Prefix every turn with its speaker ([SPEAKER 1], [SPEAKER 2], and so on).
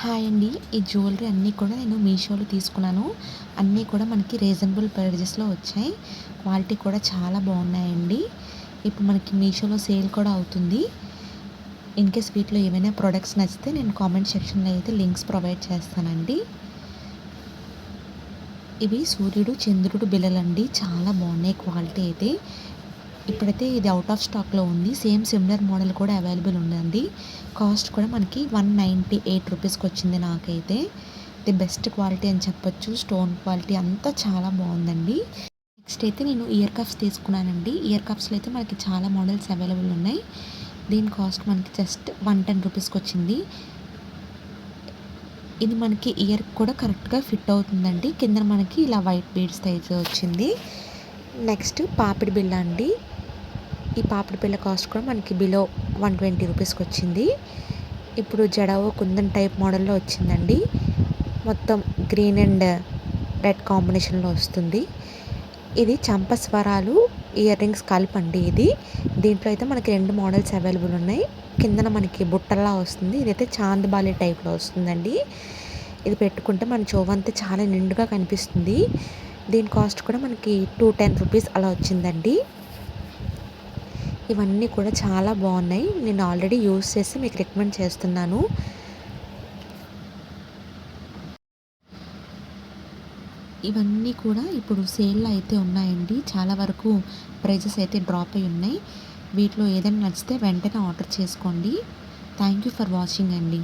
[SPEAKER 1] Hi అండి. ఈ jewellery అన్నీ కూడా నేను మీషోలో తీసుకున్నాను. అన్నీ కూడా మనకి రీజనబుల్ ప్రైజెస్‌లో వచ్చాయి. క్వాలిటీ కూడా చాలా బాగున్నాయండి. ఇప్పుడు మనకి మీషోలో సేల్ కూడా అవుతుంది. ఇన్‌కేస్ వీటిలో ఏమైనా ప్రొడక్ట్స్ నచ్చితే నేను కామెంట్ సెక్షన్‌లో అయితే లింక్స్ ప్రొవైడ్ చేస్తానండి. ఇవి సూర్యుడు, చంద్రుడు బిళ్ళలండి. చాలా బాగున్నాయి క్వాలిటీ అయితే. ఇప్పుడైతే ఇది ఔట్ ఆఫ్ స్టాక్‌లో ఉంది. సేమ్ సిమిలర్ మోడల్ కూడా అవైలబుల్ ఉందండి. కాస్ట్ కూడా మనకి 198 రూపీస్‌కి వచ్చింది నాకైతే. ది బెస్ట్ క్వాలిటీ అని చెప్పొచ్చు. స్టోన్ క్వాలిటీ అంతా చాలా బాగుందండి. నెక్స్ట్ అయితే నేను ఇయర్ కప్స్ తీసుకున్నానండి. ఇయర్ కప్స్‌లో అయితే మనకి చాలా మోడల్స్ అవైలబుల్ ఉన్నాయి. దీని కాస్ట్ మనకి జస్ట్ 110 రూపీస్‌కి వచ్చింది. ఇది మనకి ఇయర్ కూడా కరెక్ట్‌గా ఫిట్ అవుతుందండి. కింద మనకి ఇలా వైట్ బీడ్స్ అయితే వచ్చింది. నెక్స్ట్ పాపిడి బిళ్ళ అండి. ఈ పాపిడి బిళ్ళ కాస్ట్ కూడా మనకి బిలో 120 రూపీస్కి వచ్చింది. ఇప్పుడు జడావో కుందన్ టైప్ మోడల్లో వచ్చిందండి. మొత్తం గ్రీన్ అండ్ రెడ్ కాంబినేషన్లో వస్తుంది. ఇది చంపస్వరాలు ఇయర్ రింగ్స్ కలిపండి ఇది. దీంట్లో అయితే మనకి 2 మోడల్స్ అవైలబుల్ ఉన్నాయి. కిందన మనకి బుట్టల్లా వస్తుంది. ఇదైతే చాందబాలి టైప్లో వస్తుందండి. ఇది పెట్టుకుంటే మన చెవంతా చాలా నిండుగా కనిపిస్తుంది. దీని కాస్ట్ కూడా మనకి 210 రూపీస్ అలా వచ్చిందండి. ఇవన్నీ కూడా చాలా బాగున్నాయి. నేను ఆల్రెడీ యూజ్ చేసి మీకు రికమెండ్ చేస్తున్నాను. ఇవన్నీ కూడా ఇప్పుడు సేల్‌లో అయితే ఉన్నాయండి. చాలా వరకు ప్రైజెస్ అయితే డ్రాప్ అయ్యి ఉన్నాయి. వీటిలో ఏదైనా నచ్చితే వెంటనే ఆర్డర్ చేసుకోండి. థ్యాంక్ యూ ఫర్ వాచింగ్ అండి.